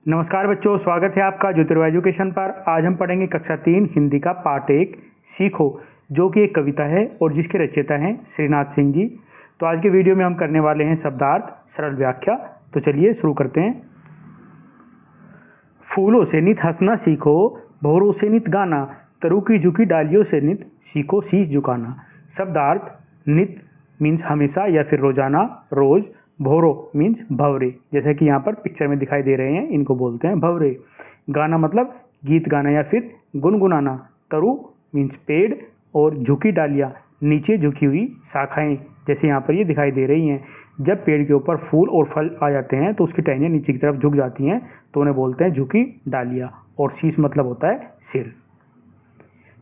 नमस्कार बच्चों, स्वागत है आपका ज्योतिर्वा एजुकेशन पर। आज हम पढ़ेंगे कक्षा 3 हिंदी का पाठ 1 सीखो, जो कि एक कविता है और जिसके रचयिता हैं श्रीनाथ सिंह जी। तो आज के वीडियो में हम करने वाले हैं शब्दार्थ, सरल व्याख्या। तो चलिए शुरू करते हैं। फूलों से नित हंसना सीखो, भौरों से नित गाना, तरु की झुकी डालियों से नित सीखो शीश झुकाना। शब्दार्थ: नित मीन्स हमेशा या फिर रोजाना, रोज। भौरो मीन्स भंवरे, जैसे कि यहाँ पर पिक्चर में दिखाई दे रहे हैं, इनको बोलते हैं भंवरे। गाना मतलब गीत गाना या फिर गुनगुनाना। तरु मीन्स पेड़, और झुकी डालियाँ नीचे झुकी हुई शाखाएं, जैसे यहाँ पर ये दिखाई दे रही हैं। जब पेड़ के ऊपर फूल और फल आ जाते हैं तो उसकी टहनियाँ नीचे की तरफ झुक जाती हैं, तो उन्हें बोलते हैं झुकी डालियाँ। और शीश मतलब होता है सिर।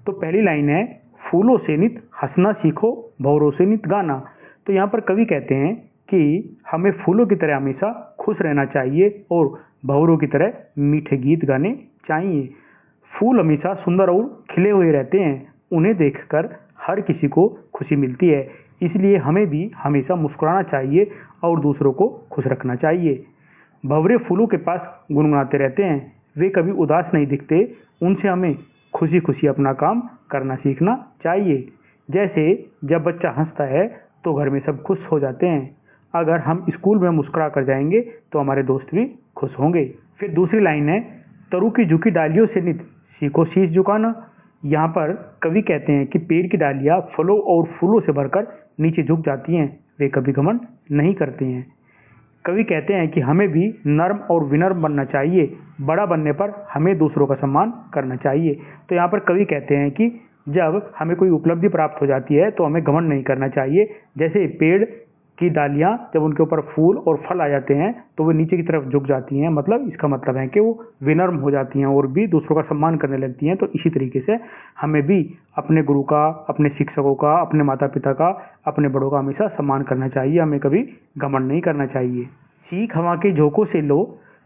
तो पहली लाइन है, फूलों से नित हंसना सीखो, भौरों से नित गाना। तो यहाँ पर कवि कहते हैं कि हमें फूलों की तरह हमेशा खुश रहना चाहिए और भंवरों की तरह मीठे गीत गाने चाहिए। फूल हमेशा सुंदर और खिले हुए रहते हैं, उन्हें देखकर हर किसी को खुशी मिलती है, इसलिए हमें भी हमेशा मुस्कुराना चाहिए और दूसरों को खुश रखना चाहिए। भंवरे फूलों के पास गुनगुनाते रहते हैं, वे कभी उदास नहीं दिखते, उनसे हमें खुशी खुशी अपना काम करना सीखना चाहिए। जैसे जब बच्चा हंसता है तो घर में सब खुश हो जाते हैं। अगर हम स्कूल में मुस्कुरा कर जाएंगे तो हमारे दोस्त भी खुश होंगे। फिर दूसरी लाइन है, तरु की झुकी डालियों से नित सीखो शीश झुकाना। यहाँ पर कवि कहते हैं कि पेड़ की डालियाँ फलों और फूलों से भरकर नीचे झुक जाती हैं, वे कभी घमंड नहीं करते हैं। कवि कहते हैं कि हमें भी नर्म और विनम्र बनना चाहिए, बड़ा बनने पर हमें दूसरों का सम्मान करना चाहिए। तो यहाँ पर कवि कहते हैं कि जब हमें कोई उपलब्धि प्राप्त हो जाती है तो हमें घमंड नहीं करना चाहिए। जैसे पेड़ की डालियाँ जब उनके ऊपर फूल और फल आ जाते हैं तो वो नीचे की तरफ झुक जाती हैं, मतलब इसका मतलब है कि वो विनम्र हो जाती हैं और भी दूसरों का सम्मान करने लगती हैं। तो इसी तरीके से हमें भी अपने गुरु का, अपने शिक्षकों का, अपने माता पिता का, अपने बड़ों का हमेशा सम्मान करना चाहिए, हमें कभी घमंड नहीं करना चाहिए। सीख हवा के झोंकों से लो,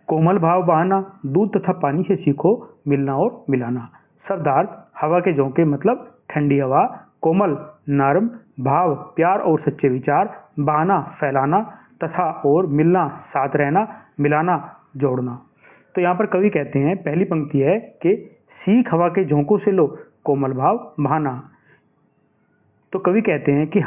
कोमल भाव बहाना, दूध तथा पानी से सीखो मिलना और मिलाना। शब्दार्थ: हवा के झोंके मतलब ठंडी हवा, कोमल नरम, भाव प्यार और सच्चे विचार, बहाना फैलाना, तथा और मिलना साथ रहना, मिलाना जोड़ना। तो यहाँ पर कवि कहते हैं, पहली पंक्ति है कि सीख हवा के झोंकों से लो, कोमल भाव बहाना। तो कवि कहते हैं कि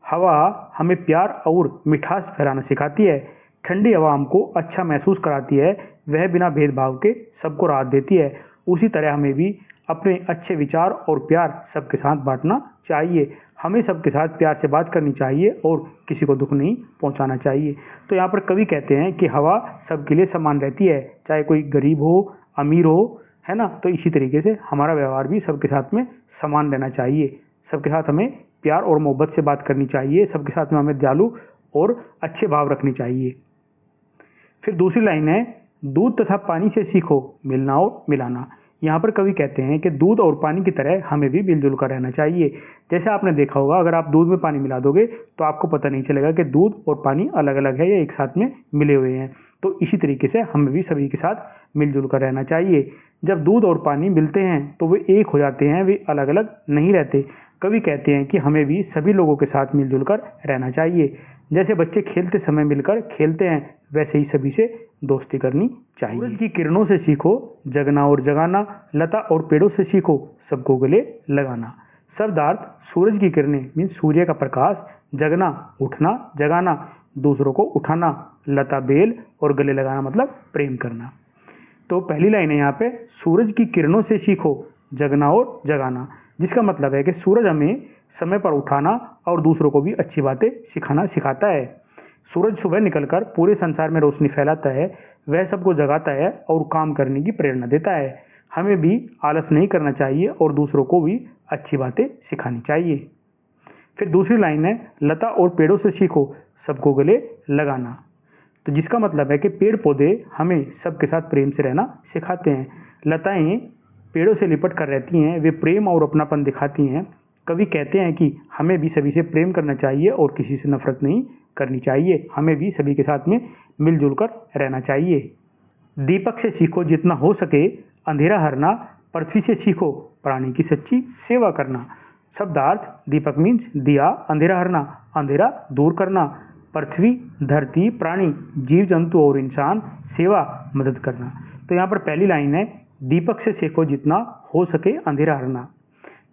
हवा हमें प्यार और मिठास फैलाना सिखाती है, ठंडी हवा हमको अच्छा महसूस कराती है, वह बिना भेदभाव के सबको राहत देती है। उसी तरह हमें भी अपने अच्छे विचार और प्यार सबके साथ बांटना चाहिए, हमें सबके साथ प्यार से बात करनी चाहिए और किसी को दुख नहीं पहुंचाना चाहिए। तो यहाँ पर कवि कहते हैं कि हवा सबके लिए समान रहती है, चाहे कोई गरीब हो, अमीर हो, है ना। तो इसी तरीके से हमारा व्यवहार भी सबके साथ में समान रहना चाहिए, सबके साथ हमें प्यार और मोहब्बत से बात करनी चाहिए, सबके साथ में हमें दयालु और अच्छे भाव रखने चाहिए। फिर दूसरी लाइन है, दूध तथा पानी से सीखो मिलना और मिलाना। यहाँ पर कवि कहते हैं कि दूध और पानी की तरह हमें भी मिलजुल कर रहना चाहिए। जैसे आपने देखा होगा, अगर आप दूध में पानी मिला दोगे तो आपको पता नहीं चलेगा कि दूध और पानी अलग अलग है या एक साथ में मिले हुए हैं। तो इसी तरीके से हमें भी सभी के साथ मिलजुल कर रहना चाहिए। जब दूध और पानी मिलते हैं तो वे एक हो जाते हैं, वे अलग अलग नहीं रहते। कवि कहते हैं कि हमें भी सभी लोगों के साथ मिलजुल कर रहना चाहिए। जैसे बच्चे खेलते समय मिलकर खेलते हैं, वैसे ही सभी से दोस्ती करनी चाहिए। सूरज की किरणों से सीखो जगना और जगाना, लता और पेड़ों से सीखो सबको गले लगाना। शब्दार्थ: सूरज की किरणें मीन्स सूर्य का प्रकाश, जगना उठना, जगाना दूसरों को उठाना, लता बेल और गले लगाना मतलब प्रेम करना। तो पहली लाइन है यहाँ पे, सूरज की किरणों से सीखो जगना और जगाना, जिसका मतलब है कि सूरज हमें समय पर उठाना और दूसरों को भी अच्छी बातें सिखाना सिखाता है। सूरज सुबह निकलकर पूरे संसार में रोशनी फैलाता है, वह सबको जगाता है और काम करने की प्रेरणा देता है। हमें भी आलस नहीं करना चाहिए और दूसरों को भी अच्छी बातें सिखानी चाहिए। फिर दूसरी लाइन है, लता और पेड़ों से सीखो सबको गले लगाना। तो जिसका मतलब है कि पेड़ पौधे हमें सबके साथ प्रेम से रहना सिखाते हैं। लताएं पेड़ों से लिपट कर रहती हैं, वे प्रेम और अपनापन दिखाती हैं। कवि कहते हैं कि हमें भी सभी से प्रेम करना चाहिए और किसी से नफरत नहीं करनी चाहिए, हमें भी सभी के साथ में मिलजुल कर रहना चाहिए। दीपक से सीखो जितना हो सके अंधेरा हरना, पृथ्वी से सीखो प्राणी की सच्ची सेवा करना। शब्दार्थ: दीपक मीन्स दिया, अंधेरा हरना अंधेरा दूर करना, पृथ्वी, धरती, प्राणी, जीव जंतु और इंसान सेवा मदद करना। तो यहाँ पर पहली लाइन है, दीपक से सीखो जितना हो सके अंधेरा हरना।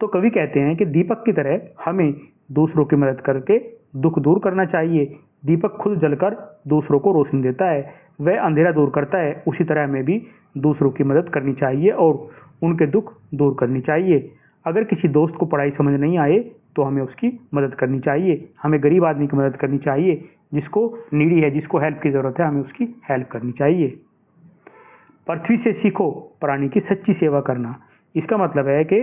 तो कवि कहते हैं कि दीपक की तरह हमें दूसरों की मदद करके दुख दूर करना चाहिए। दीपक खुद जलकर दूसरों को रोशनी देता है, वह अंधेरा दूर करता है, उसी तरह हमें भी दूसरों की मदद करनी चाहिए और उनके दुख दूर करनी चाहिए। अगर किसी दोस्त को पढ़ाई समझ नहीं आए तो हमें उसकी मदद करनी चाहिए। हमें गरीब आदमी की मदद करनी चाहिए, जिसको नीडी है, जिसको हेल्प की ज़रूरत है, हमें उसकी हेल्प करनी चाहिए। पृथ्वी से सीखो प्राणी की सच्ची सेवा करना। इसका मतलब है कि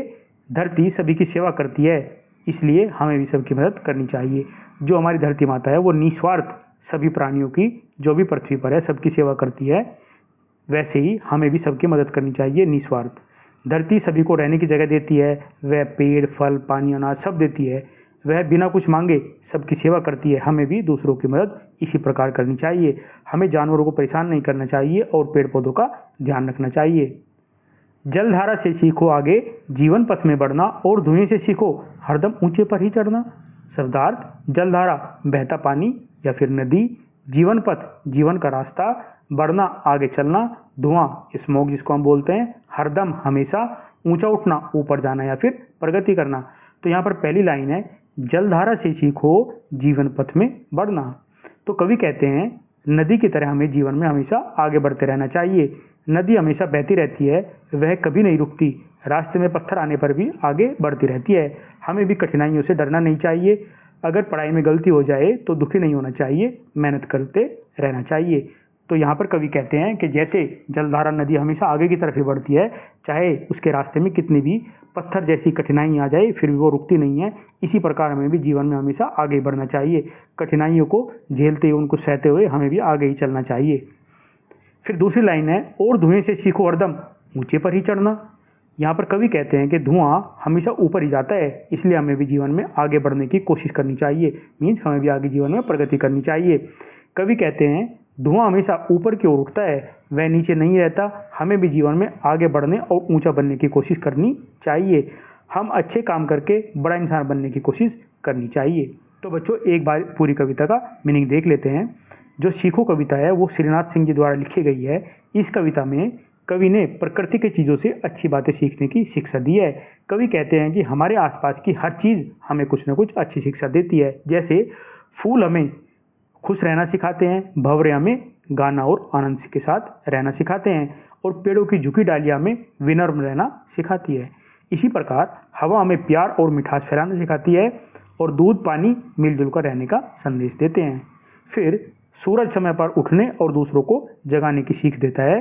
धरती सभी की सेवा करती है, इसलिए हमें भी सबकी मदद करनी चाहिए। जो हमारी धरती माता है वो निस्वार्थ सभी प्राणियों की, जो भी पृथ्वी पर है, सबकी सेवा करती है। वैसे ही हमें भी सबकी मदद करनी चाहिए निस्वार्थ। धरती सभी को रहने की जगह देती है, वह पेड़, फल, पानी, अनाज सब देती है। वह बिना कुछ मांगे सबकी सेवा करती है। हमें भी दूसरों की मदद इसी प्रकार करनी चाहिए। हमें जानवरों को परेशान नहीं करना चाहिए और पेड़ पौधों का ध्यान रखना चाहिए। जलधारा से सीखो आगे जीवन पथ में बढ़ना, और धुएं से सीखो हरदम ऊंचे पर ही चढ़ना। शब्दार्थ, जलधारा बहता पानी या फिर नदी, जीवन पथ जीवन का रास्ता, बढ़ना आगे चलना, धुआं स्मोक जिसको हम बोलते हैं, हरदम हमेशा, ऊंचा उठना ऊपर जाना या फिर प्रगति करना। तो यहाँ पर पहली लाइन है, जलधारा से सीखो जीवन पथ में बढ़ना। तो कवि कहते हैं नदी की तरह हमें जीवन में हमेशा आगे बढ़ते रहना चाहिए। नदी हमेशा बहती रहती है, वह कभी नहीं रुकती। रास्ते में पत्थर आने पर भी आगे बढ़ती रहती है। हमें भी कठिनाइयों से डरना नहीं चाहिए। अगर पढ़ाई में गलती हो जाए तो दुखी नहीं होना चाहिए, मेहनत करते रहना चाहिए। तो यहाँ पर कवि कहते हैं कि जैसे जलधारा नदी हमेशा आगे की तरफ ही बढ़ती है, चाहे उसके रास्ते में कितनी भी पत्थर जैसी कठिनाई आ जाए फिर भी वो रुकती नहीं है। इसी प्रकार हमें भी जीवन में हमेशा आगे बढ़ना चाहिए। कठिनाइयों को झेलते हुए, उनको सहते हुए हमें भी आगे ही चलना चाहिए। फिर दूसरी लाइन है, और धुएं से सीखो हरदम ऊंचे पर ही चढ़ना। यहाँ पर कवि कहते हैं कि धुआं हमेशा ऊपर ही जाता है, इसलिए हमें भी जीवन में आगे बढ़ने की कोशिश करनी चाहिए। मीन्स हमें भी आगे जीवन में प्रगति करनी चाहिए। कवि कहते हैं धुआं हमेशा ऊपर की ओर उठता है, वह नीचे नहीं रहता। हमें भी जीवन में आगे बढ़ने और ऊंचा बनने की कोशिश करनी चाहिए। हम अच्छे काम करके बड़ा इंसान बनने की कोशिश करनी चाहिए। तो बच्चों, एक बार पूरी कविता का मीनिंग देख लेते हैं। जो सीखो कविता है वो श्रीनाथ सिंह जी द्वारा लिखी गई है। इस कविता में कवि ने प्रकृति के चीज़ों से अच्छी बातें सीखने की शिक्षा दी है। कवि कहते हैं कि हमारे आसपास की हर चीज़ हमें कुछ न कुछ अच्छी शिक्षा देती है। जैसे फूल हमें खुश रहना सिखाते हैं, भंवरे हमें गाना और आनंद के साथ रहना सिखाते हैं, और पेड़ों की झुकी डालियां हमें विनम्र रहना सिखाती है। इसी प्रकार हवा हमें प्यार और मिठास फैलाना सिखाती है, और दूध पानी मिलजुल कर रहने का संदेश देते हैं। फिर सूरज समय पर उठने और दूसरों को जगाने की सीख देता है।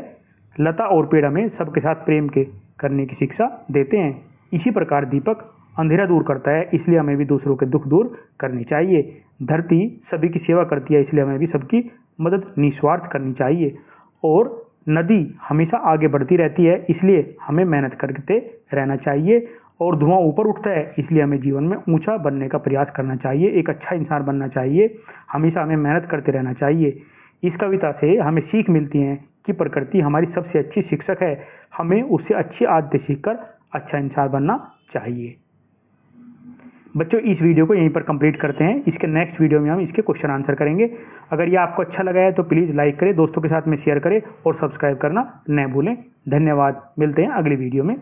लता और पेड़ हमें सबके साथ प्रेम के करने की शिक्षा देते हैं। इसी प्रकार दीपक अंधेरा दूर करता है, इसलिए हमें भी दूसरों के दुख दूर करने चाहिए। धरती सभी की सेवा करती है, इसलिए हमें भी सबकी मदद निस्वार्थ करनी चाहिए। और नदी हमेशा आगे बढ़ती रहती है, इसलिए हमें मेहनत करते रहना चाहिए। और धुआं ऊपर उठता है, इसलिए हमें जीवन में ऊंचा बनने का प्रयास करना चाहिए, एक अच्छा इंसान बनना चाहिए। हमेशा हमें मेहनत करते रहना चाहिए। इस कविता से हमें सीख मिलती है कि प्रकृति हमारी सबसे अच्छी शिक्षक है। हमें उससे अच्छी आदतें सीखकर अच्छा इंसान बनना चाहिए। बच्चों, इस वीडियो को यहीं पर कंप्लीट करते हैं। इसके नेक्स्ट वीडियो में हम इसके क्वेश्चन आंसर करेंगे। अगर ये आपको अच्छा लगा है तो प्लीज़ लाइक करें, दोस्तों के साथ में शेयर करें और सब्सक्राइब करना न भूलें। धन्यवाद। मिलते हैं अगली वीडियो में।